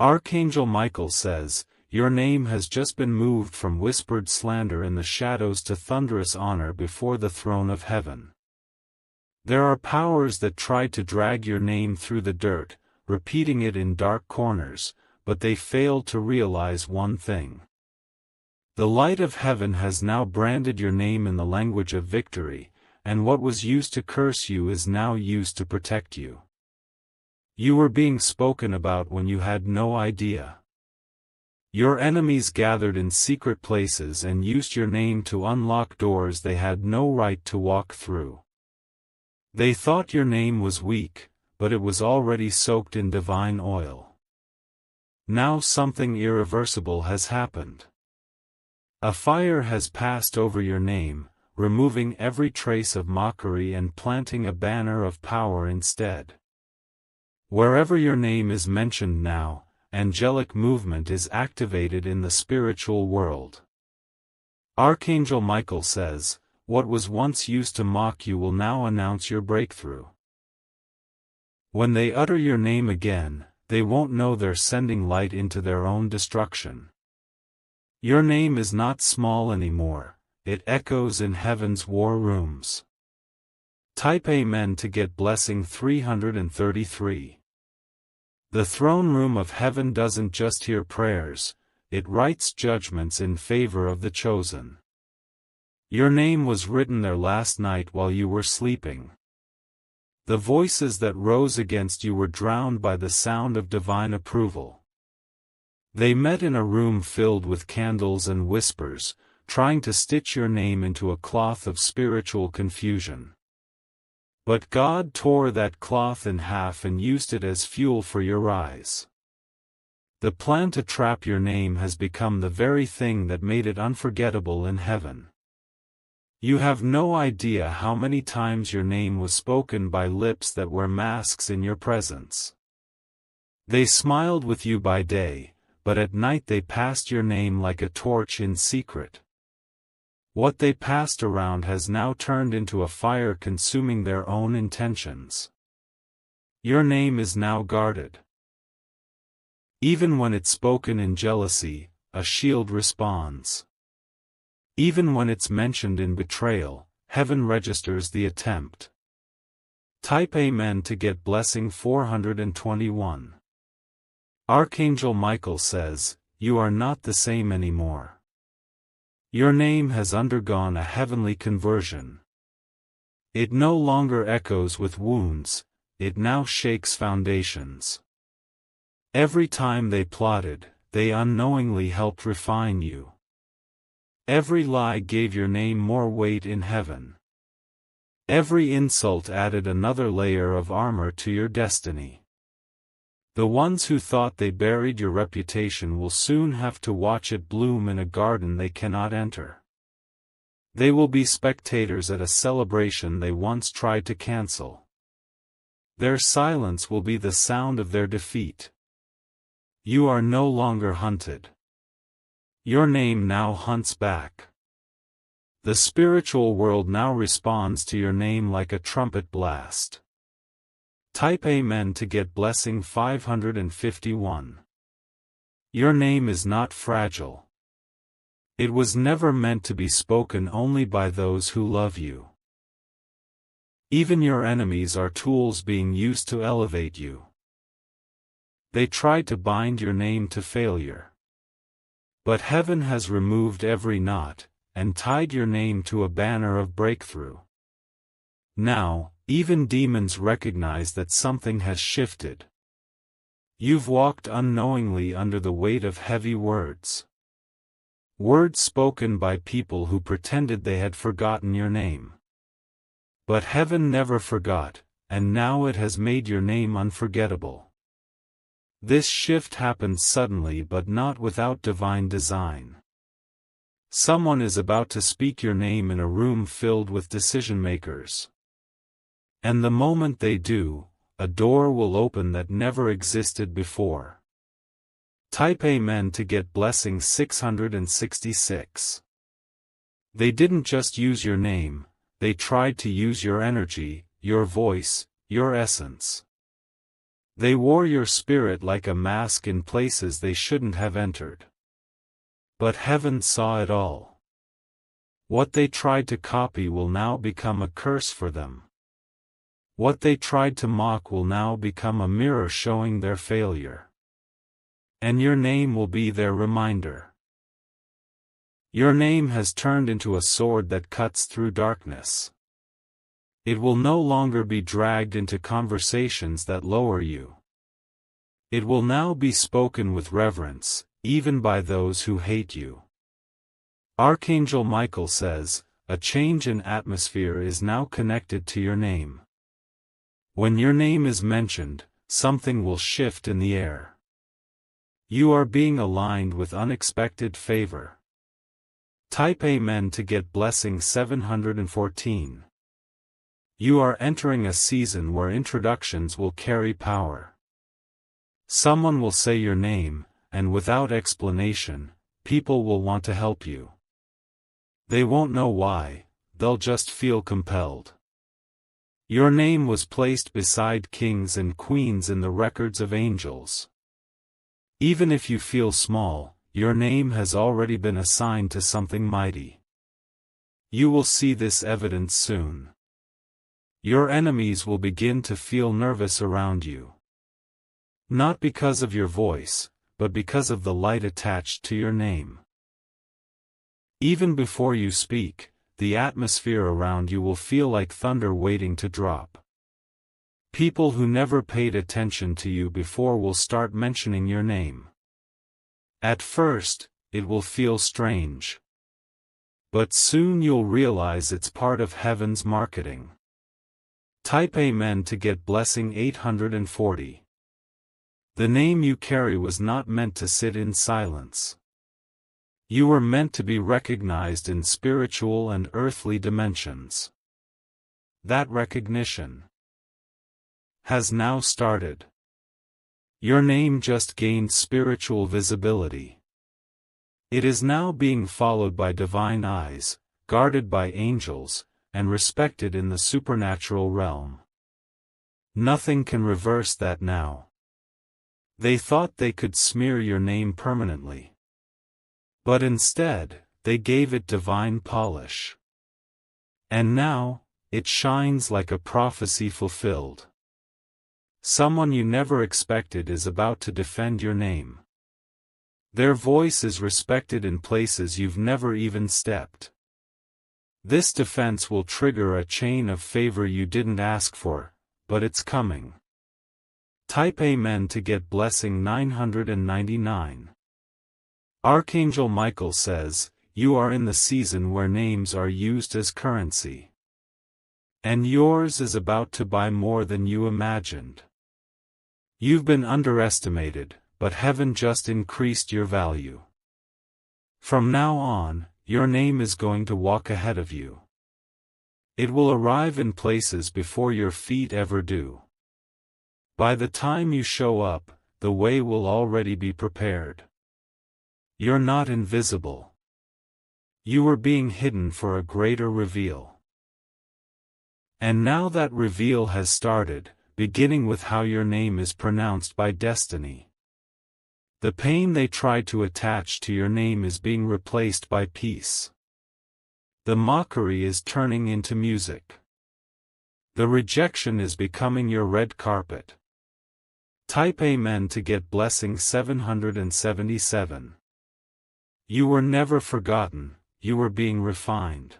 Archangel Michael says, "Your name has just been moved from whispered slander in the shadows to thunderous honor before the throne of heaven." There are powers that try to drag your name through the dirt, repeating it in dark corners, but they fail to realize one thing. The light of heaven has now branded your name in the language of victory, and what was used to curse you is now used to protect you. You were being spoken about when you had no idea. Your enemies gathered in secret places and used your name to unlock doors they had no right to walk through. They thought your name was weak, but it was already soaked in divine oil. Now something irreversible has happened. A fire has passed over your name, removing every trace of mockery and planting a banner of power instead. Wherever your name is mentioned now, angelic movement is activated in the spiritual world. Archangel Michael says, "What was once used to mock you will now announce your breakthrough." When they utter your name again, they won't know they're sending light into their own destruction. Your name is not small anymore, it echoes in heaven's war rooms. Type Amen to get blessing 333. The throne room of heaven doesn't just hear prayers, it writes judgments in favor of the chosen. Your name was written there last night while you were sleeping. The voices that rose against you were drowned by the sound of divine approval. They met in a room filled with candles and whispers, trying to stitch your name into a cloth of spiritual confusion. But God tore that cloth in half and used it as fuel for your rise. The plan to trap your name has become the very thing that made it unforgettable in heaven. You have no idea how many times your name was spoken by lips that wear masks in your presence. They smiled with you by day, but at night they passed your name like a torch in secret. What they passed around has now turned into a fire consuming their own intentions. Your name is now guarded. Even when it's spoken in jealousy, a shield responds. Even when it's mentioned in betrayal, heaven registers the attempt. Type Amen to get blessing 421. Archangel Michael says, "You are not the same anymore." Your name has undergone a heavenly conversion. It no longer echoes with wounds, it now shakes foundations. Every time they plotted, they unknowingly helped refine you. Every lie gave your name more weight in heaven. Every insult added another layer of armor to your destiny. The ones who thought they buried your reputation will soon have to watch it bloom in a garden they cannot enter. They will be spectators at a celebration they once tried to cancel. Their silence will be the sound of their defeat. You are no longer hunted. Your name now hunts back. The spiritual world now responds to your name like a trumpet blast. Type Amen to get blessing 551. Your name is not fragile. It was never meant to be spoken only by those who love you. Even your enemies are tools being used to elevate you. They tried to bind your name to failure. But heaven has removed every knot, and tied your name to a banner of breakthrough. Now, even demons recognize that something has shifted. You've walked unknowingly under the weight of heavy words. Words spoken by people who pretended they had forgotten your name. But heaven never forgot, and now it has made your name unforgettable. This shift happened suddenly but not without divine design. Someone is about to speak your name in a room filled with decision-makers. And the moment they do, a door will open that never existed before. Type Amen to get blessing 666. They didn't just use your name, they tried to use your energy, your voice, your essence. They wore your spirit like a mask in places they shouldn't have entered. But heaven saw it all. What they tried to copy will now become a curse for them. What they tried to mock will now become a mirror showing their failure. And your name will be their reminder. Your name has turned into a sword that cuts through darkness. It will no longer be dragged into conversations that lower you. It will now be spoken with reverence, even by those who hate you. Archangel Michael says, a change in atmosphere is now connected to your name. When your name is mentioned, something will shift in the air. You are being aligned with unexpected favor. Type Amen to get blessing 714. You are entering a season where introductions will carry power. Someone will say your name, and without explanation, people will want to help you. They won't know why, they'll just feel compelled. Your name was placed beside kings and queens in the records of angels. Even if you feel small, your name has already been assigned to something mighty. You will see this evidence soon. Your enemies will begin to feel nervous around you. Not because of your voice, but because of the light attached to your name. Even before you speak, the atmosphere around you will feel like thunder waiting to drop. People who never paid attention to you before will start mentioning your name. At first, it will feel strange. But soon you'll realize it's part of heaven's marketing. Type Amen to get blessing 840. The name you carry was not meant to sit in silence. You were meant to be recognized in spiritual and earthly dimensions. That recognition has now started. Your name just gained spiritual visibility. It is now being followed by divine eyes, guarded by angels, and respected in the supernatural realm. Nothing can reverse that now. They thought they could smear your name permanently. But instead, they gave it divine polish. And now, it shines like a prophecy fulfilled. Someone you never expected is about to defend your name. Their voice is respected in places you've never even stepped. This defense will trigger a chain of favor you didn't ask for, but it's coming. Type Amen to get blessing 999. Archangel Michael says, you are in the season where names are used as currency. And yours is about to buy more than you imagined. You've been underestimated, but heaven just increased your value. From now on, your name is going to walk ahead of you. It will arrive in places before your feet ever do. By the time you show up, the way will already be prepared. You're not invisible. You were being hidden for a greater reveal. And now that reveal has started, beginning with how your name is pronounced by destiny. The pain they tried to attach to your name is being replaced by peace. The mockery is turning into music. The rejection is becoming your red carpet. Type Amen to get blessing 777. You were never forgotten, you were being refined.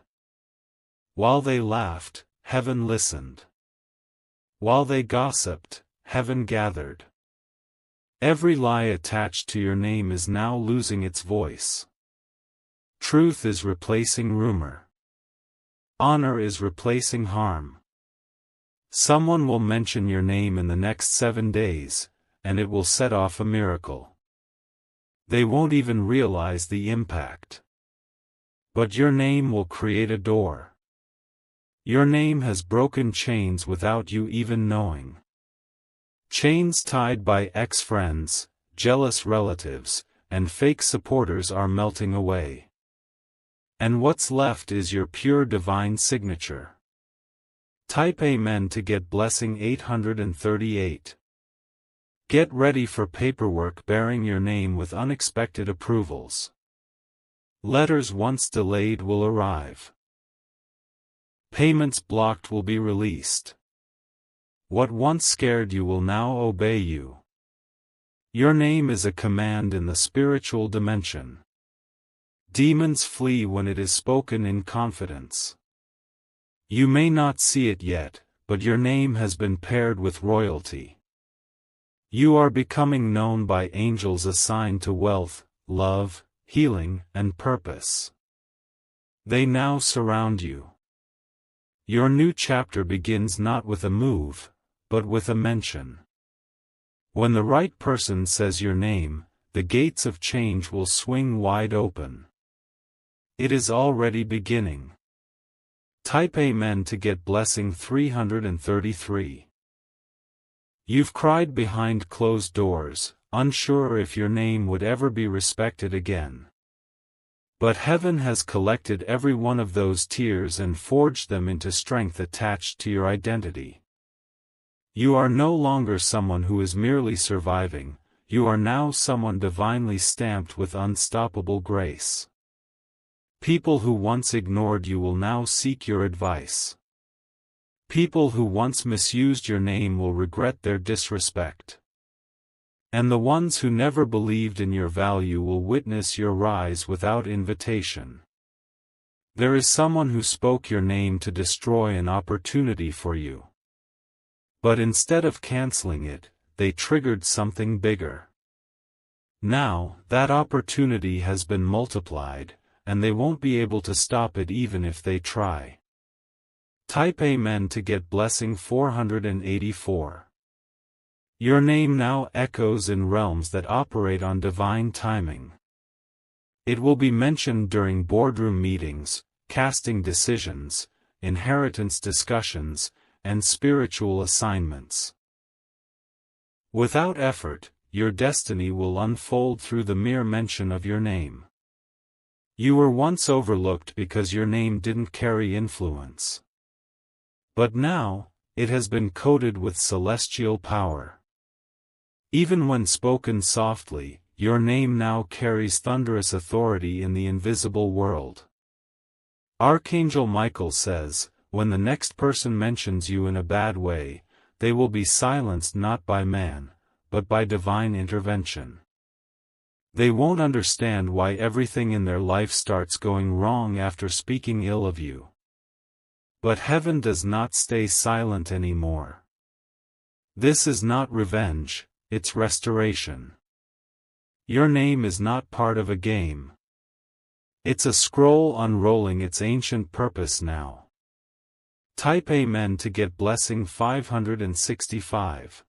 While they laughed, heaven listened. While they gossiped, heaven gathered. Every lie attached to your name is now losing its voice. Truth is replacing rumor. Honor is replacing harm. Someone will mention your name in the next 7 days, and it will set off a miracle. They won't even realize the impact. But your name will create a door. Your name has broken chains without you even knowing. Chains tied by ex-friends, jealous relatives, and fake supporters are melting away. And what's left is your pure divine signature. Type Amen to get blessing 838. Get ready for paperwork bearing your name with unexpected approvals. Letters once delayed will arrive. Payments blocked will be released. What once scared you will now obey you. Your name is a command in the spiritual dimension. Demons flee when it is spoken in confidence. You may not see it yet, but your name has been paired with royalty. You are becoming known by angels assigned to wealth, love, healing, and purpose. They now surround you. Your new chapter begins not with a move, but with a mention. When the right person says your name, the gates of change will swing wide open. It is already beginning. Type Amen to get blessing 333. You've cried behind closed doors, unsure if your name would ever be respected again. But heaven has collected every one of those tears and forged them into strength attached to your identity. You are no longer someone who is merely surviving, you are now someone divinely stamped with unstoppable grace. People who once ignored you will now seek your advice. People who once misused your name will regret their disrespect. And the ones who never believed in your value will witness your rise without invitation. There is someone who spoke your name to destroy an opportunity for you. But instead of canceling it, they triggered something bigger. Now, that opportunity has been multiplied, and they won't be able to stop it even if they try. Type Amen to get blessing 484. Your name now echoes in realms that operate on divine timing. It will be mentioned during boardroom meetings, casting decisions, inheritance discussions, and spiritual assignments. Without effort, your destiny will unfold through the mere mention of your name. You were once overlooked because your name didn't carry influence. But now, it has been coated with celestial power. Even when spoken softly, your name now carries thunderous authority in the invisible world. Archangel Michael says, when the next person mentions you in a bad way, they will be silenced not by man, but by divine intervention. They won't understand why everything in their life starts going wrong after speaking ill of you. But heaven does not stay silent anymore. This is not revenge, it's restoration. Your name is not part of a game. It's a scroll unrolling its ancient purpose now. Type Amen to get blessing 565.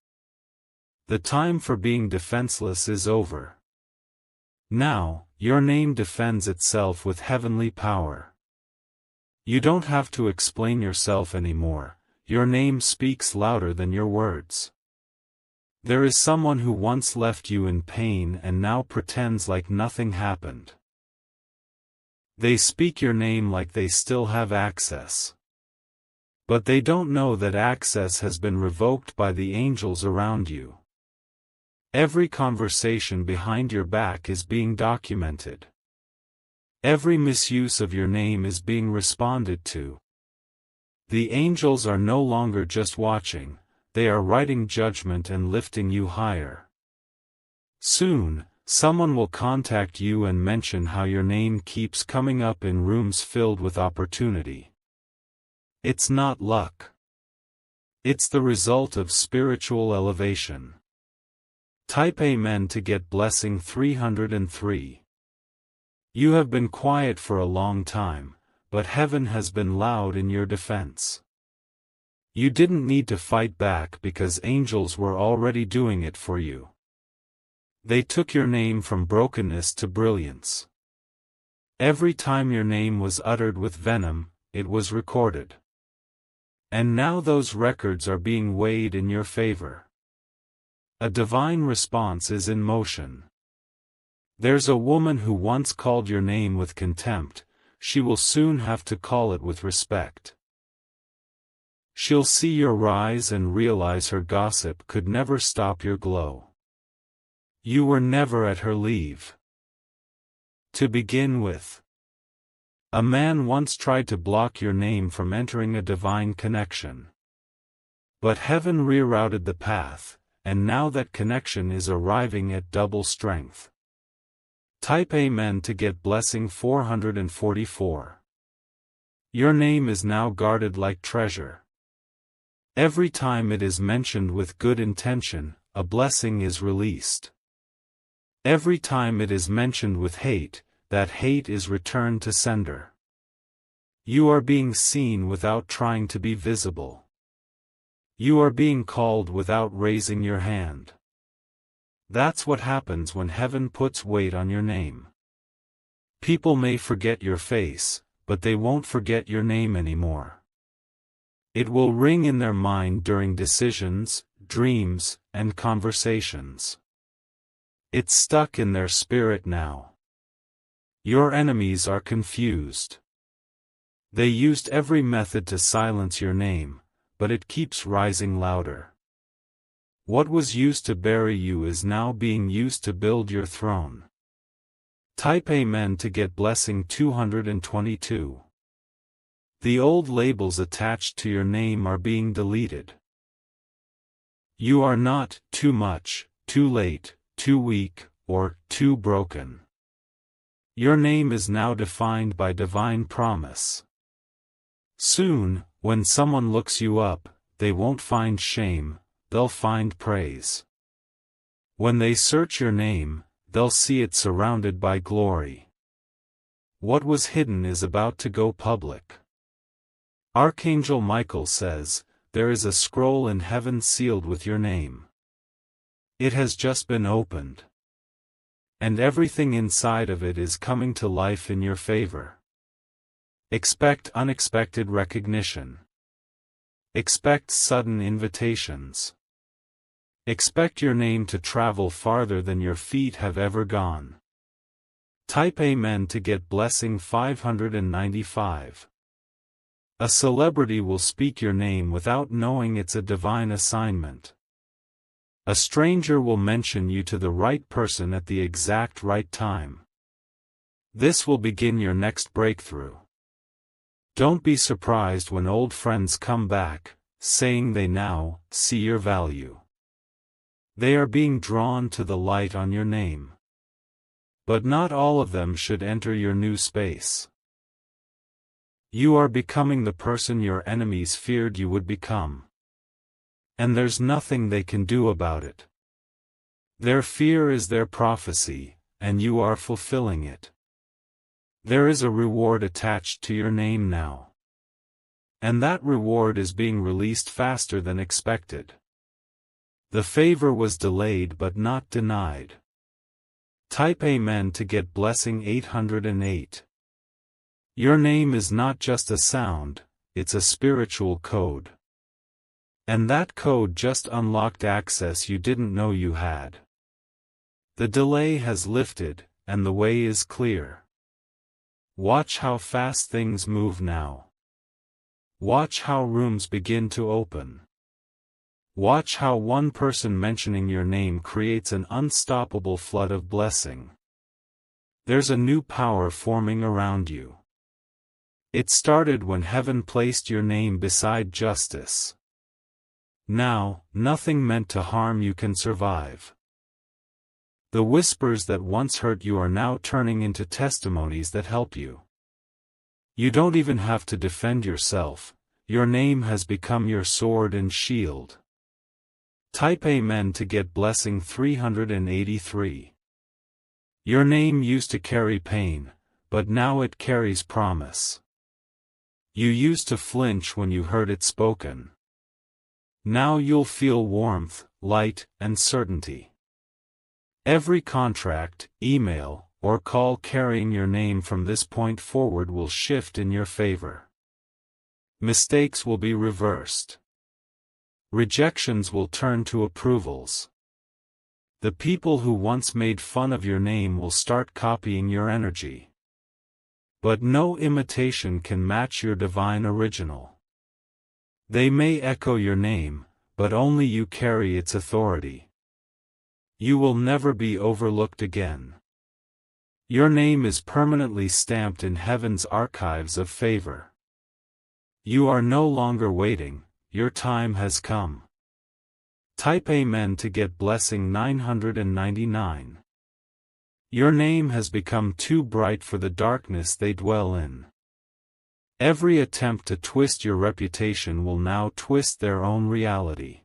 The time for being defenseless is over. Now, your name defends itself with heavenly power. You don't have to explain yourself anymore, your name speaks louder than your words. There is someone who once left you in pain and now pretends like nothing happened. They speak your name like they still have access. But they don't know that access has been revoked by the angels around you. Every conversation behind your back is being documented. Every misuse of your name is being responded to. The angels are no longer just watching, they are writing judgment and lifting you higher. Soon, someone will contact you and mention how your name keeps coming up in rooms filled with opportunity. It's not luck. It's the result of spiritual elevation. Type Amen to get blessing 303. You have been quiet for a long time, but heaven has been loud in your defense. You didn't need to fight back because angels were already doing it for you. They took your name from brokenness to brilliance. Every time your name was uttered with venom, it was recorded. And now those records are being weighed in your favor. A divine response is in motion. There's a woman who once called your name with contempt, she will soon have to call it with respect. She'll see your rise and realize her gossip could never stop your glow. You were never at her leave. To begin with, a man once tried to block your name from entering a divine connection. But heaven rerouted the path, and now that connection is arriving at double strength. Type Amen to get blessing 444. Your name is now guarded like treasure. Every time it is mentioned with good intention, a blessing is released. Every time it is mentioned with hate, that hate is returned to sender. You are being seen without trying to be visible. You are being called without raising your hand. That's what happens when heaven puts weight on your name. People may forget your face, but they won't forget your name anymore. It will ring in their mind during decisions, dreams, and conversations. It's stuck in their spirit now. Your enemies are confused. They used every method to silence your name, but it keeps rising louder. What was used to bury you is now being used to build your throne. Type Amen to get blessing 222. The old labels attached to your name are being deleted. You are not too much, too late, too weak, or too broken. Your name is now defined by divine promise. Soon, when someone looks you up, they won't find shame, they'll find praise. When they search your name, they'll see it surrounded by glory. What was hidden is about to go public. Archangel Michael says, there is a scroll in heaven sealed with your name. It has just been opened. And everything inside of it is coming to life in your favor. Expect unexpected recognition. Expect sudden invitations. Expect your name to travel farther than your feet have ever gone. Type Amen to get blessing 595. A celebrity will speak your name without knowing it's a divine assignment. A stranger will mention you to the right person at the exact right time. This will begin your next breakthrough. Don't be surprised when old friends come back, saying they now see your value. They are being drawn to the light on your name. But not all of them should enter your new space. You are becoming the person your enemies feared you would become. And there's nothing they can do about it. Their fear is their prophecy, and you are fulfilling it. There is a reward attached to your name now. And that reward is being released faster than expected. The favor was delayed but not denied. Type Amen to get blessing 808. Your name is not just a sound, it's a spiritual code. And that code just unlocked access you didn't know you had. The delay has lifted, and the way is clear. Watch how fast things move now. Watch how rooms begin to open. Watch how one person mentioning your name creates an unstoppable flood of blessing. There's a new power forming around you. It started when heaven placed your name beside justice. Now, nothing meant to harm you can survive. The whispers that once hurt you are now turning into testimonies that help you. You don't even have to defend yourself, your name has become your sword and shield. Type Amen to get blessing 383. Your name used to carry pain, but now it carries promise. You used to flinch when you heard it spoken. Now you'll feel warmth, light, and certainty. Every contract, email, or call carrying your name from this point forward will shift in your favor. Mistakes will be reversed. Rejections will turn to approvals. The people who once made fun of your name will start copying your energy. But no imitation can match your divine original. They may echo your name, but only you carry its authority. You will never be overlooked again. Your name is permanently stamped in heaven's archives of favor. You are no longer waiting, your time has come. Type Amen to get blessing 999. Your name has become too bright for the darkness they dwell in. Every attempt to twist your reputation will now twist their own reality.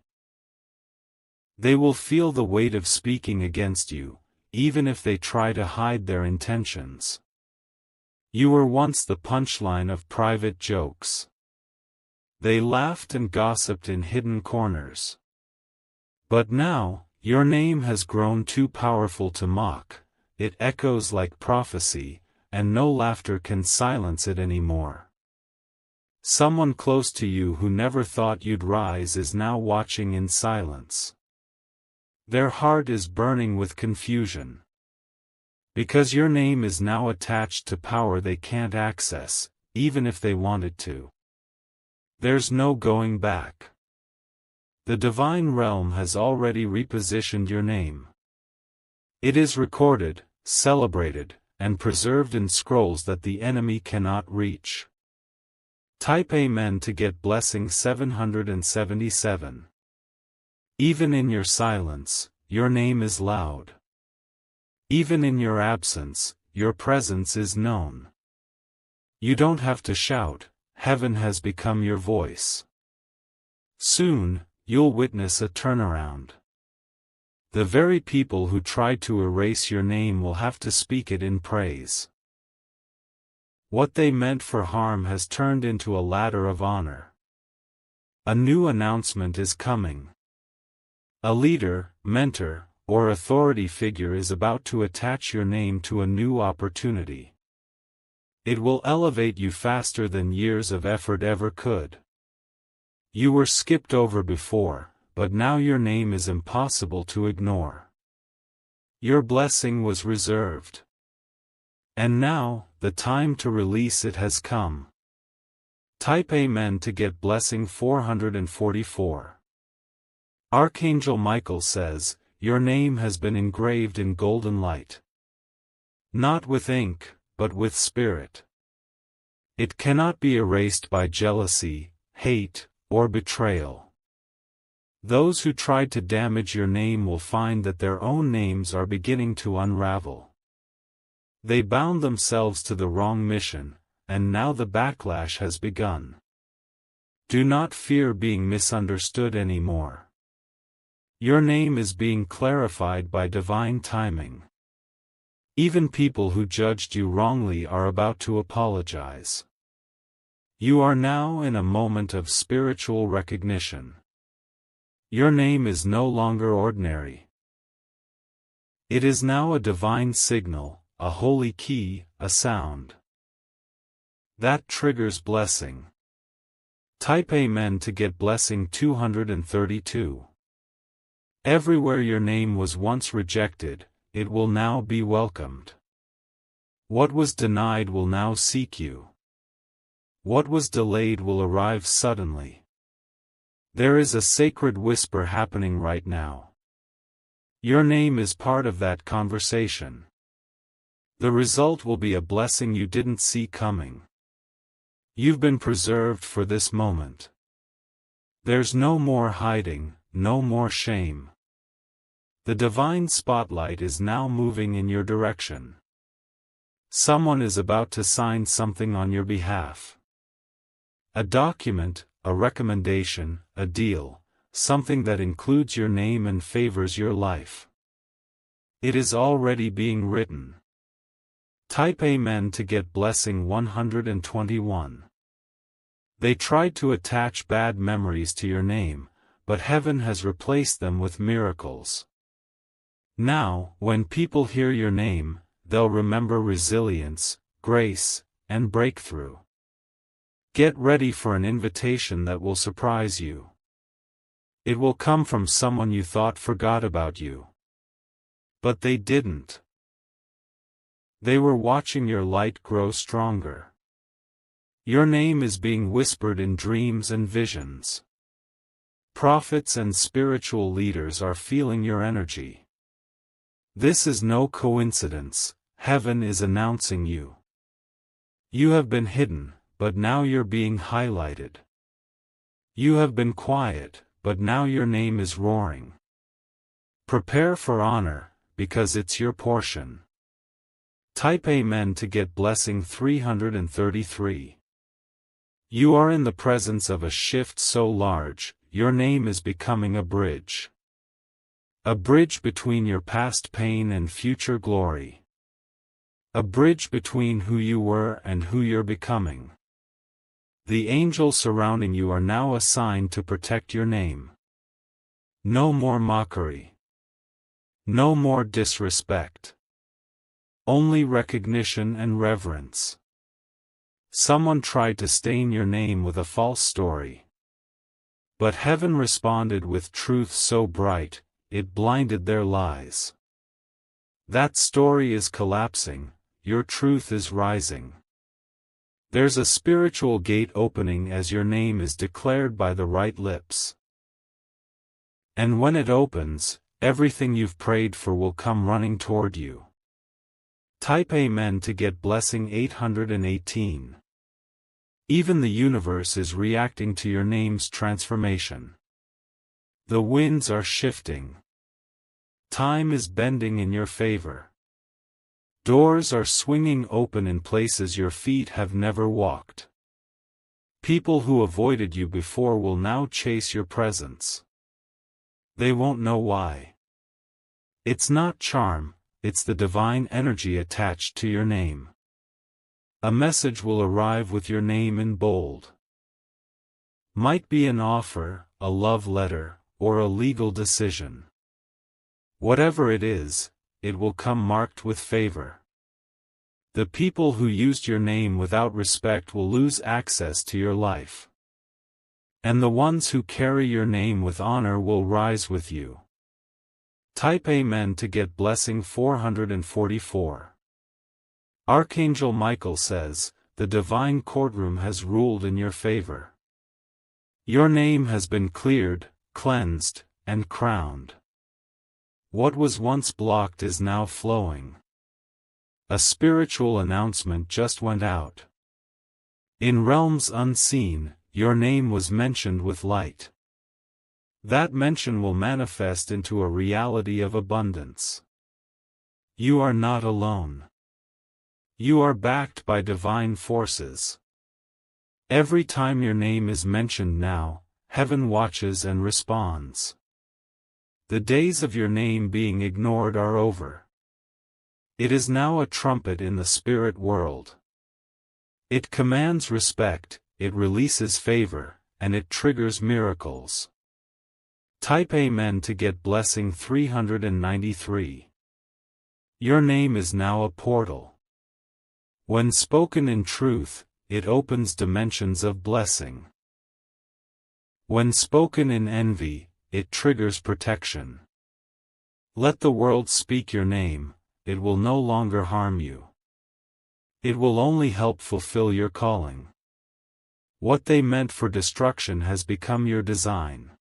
They will feel the weight of speaking against you, even if they try to hide their intentions. You were once the punchline of private jokes. They laughed and gossiped in hidden corners. But now, your name has grown too powerful to mock, it echoes like prophecy, and no laughter can silence it anymore. Someone close to you who never thought you'd rise is now watching in silence. Their heart is burning with confusion. Because your name is now attached to power they can't access, even if they wanted to. There's no going back. The divine realm has already repositioned your name. It is recorded, celebrated, and preserved in scrolls that the enemy cannot reach. Type Amen to get blessing 777. Even in your silence, your name is loud. Even in your absence, your presence is known. You don't have to shout, heaven has become your voice. Soon, you'll witness a turnaround. The very people who tried to erase your name will have to speak it in praise. What they meant for harm has turned into a ladder of honor. A new announcement is coming. A leader, mentor, or authority figure is about to attach your name to a new opportunity. It will elevate you faster than years of effort ever could. You were skipped over before, but now your name is impossible to ignore. Your blessing was reserved. And now, the time to release it has come. Type Amen to get blessing 444. Archangel Michael says, your name has been engraved in golden light. Not with ink, but with spirit. It cannot be erased by jealousy, hate, or betrayal. Those who tried to damage your name will find that their own names are beginning to unravel. They bound themselves to the wrong mission, and now the backlash has begun. Do not fear being misunderstood anymore. Your name is being clarified by divine timing. Even people who judged you wrongly are about to apologize. You are now in a moment of spiritual recognition. Your name is no longer ordinary. It is now a divine signal, a holy key, a sound. That triggers blessing. Type Amen to get blessing 232. Everywhere your name was once rejected, it will now be welcomed. What was denied will now seek you. What was delayed will arrive suddenly. There is a sacred whisper happening right now. Your name is part of that conversation. The result will be a blessing you didn't see coming. You've been preserved for this moment. There's no more hiding, no more shame. The divine spotlight is now moving in your direction. Someone is about to sign something on your behalf. A document, a recommendation, a deal, something that includes your name and favors your life. It is already being written. Type Amen to get blessing 121. They tried to attach bad memories to your name, but heaven has replaced them with miracles. Now, when people hear your name, they'll remember resilience, grace, and breakthrough. Get ready for an invitation that will surprise you. It will come from someone you thought forgot about you. But they didn't. They were watching your light grow stronger. Your name is being whispered in dreams and visions. Prophets and spiritual leaders are feeling your energy. This is no coincidence, heaven is announcing you. You have been hidden, but now you're being highlighted. You have been quiet, but now your name is roaring. Prepare for honor, because it's your portion. Type Amen to get blessing 333. You are in the presence of a shift so large, your name is becoming a bridge. A bridge between your past pain and future glory. A bridge between who you were and who you're becoming. The angels surrounding you are now assigned to protect your name. No more mockery. No more disrespect. Only recognition and reverence. Someone tried to stain your name with a false story. But heaven responded with truth so bright, it blinded their lies. That story is collapsing, your truth is rising. There's a spiritual gate opening as your name is declared by the right lips. And when it opens, everything you've prayed for will come running toward you. Type Amen to get blessing 818. Even the universe is reacting to your name's transformation. The winds are shifting. Time is bending in your favor. Doors are swinging open in places your feet have never walked. People who avoided you before will now chase your presence. They won't know why. It's not charm, it's the divine energy attached to your name. A message will arrive with your name in bold. Might be an offer, a love letter, or a legal decision. Whatever it is, it will come marked with favor. The people who used your name without respect will lose access to your life. And the ones who carry your name with honor will rise with you. Type Amen to get blessing 444. Archangel Michael says, the divine courtroom has ruled in your favor. Your name has been cleared, cleansed, and crowned. What was once blocked is now flowing. A spiritual announcement just went out. In realms unseen, your name was mentioned with light. That mention will manifest into a reality of abundance. You are not alone. You are backed by divine forces. Every time your name is mentioned now, heaven watches and responds. The days of your name being ignored are over. It is now a trumpet in the spirit world. It commands respect, it releases favor, and it triggers miracles. Type Amen to get blessing 393. Your name is now a portal. When spoken in truth, it opens dimensions of blessing. When spoken in envy, it triggers protection. Let the world speak your name, it will no longer harm you. It will only help fulfill your calling. What they meant for destruction has become your design.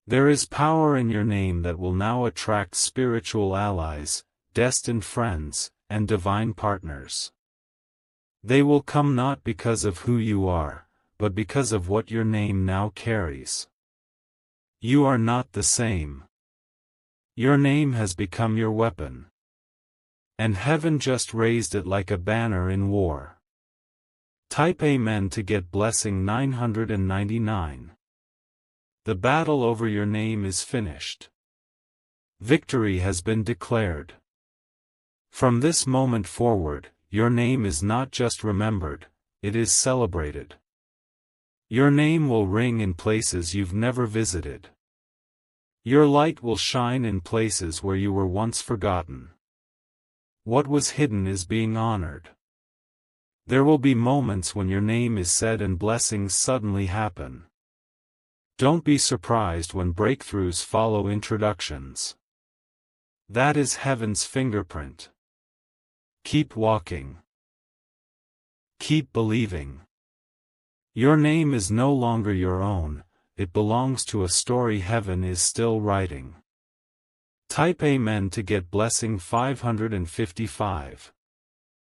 There is power in your name that will now attract spiritual allies, destined friends, and divine partners. They will come not because of who you are, but because of what your name now carries. You are not the same. Your name has become your weapon. And heaven just raised it like a banner in war. Type Amen to get blessing 999. The battle over your name is finished. Victory has been declared. From this moment forward, your name is not just remembered, it is celebrated. Your name will ring in places you've never visited. Your light will shine in places where you were once forgotten. What was hidden is being honored. There will be moments when your name is said and blessings suddenly happen. Don't be surprised when breakthroughs follow introductions. That is heaven's fingerprint. Keep walking. Keep believing. Your name is no longer your own, it belongs to a story heaven is still writing. Type Amen to get blessing 555.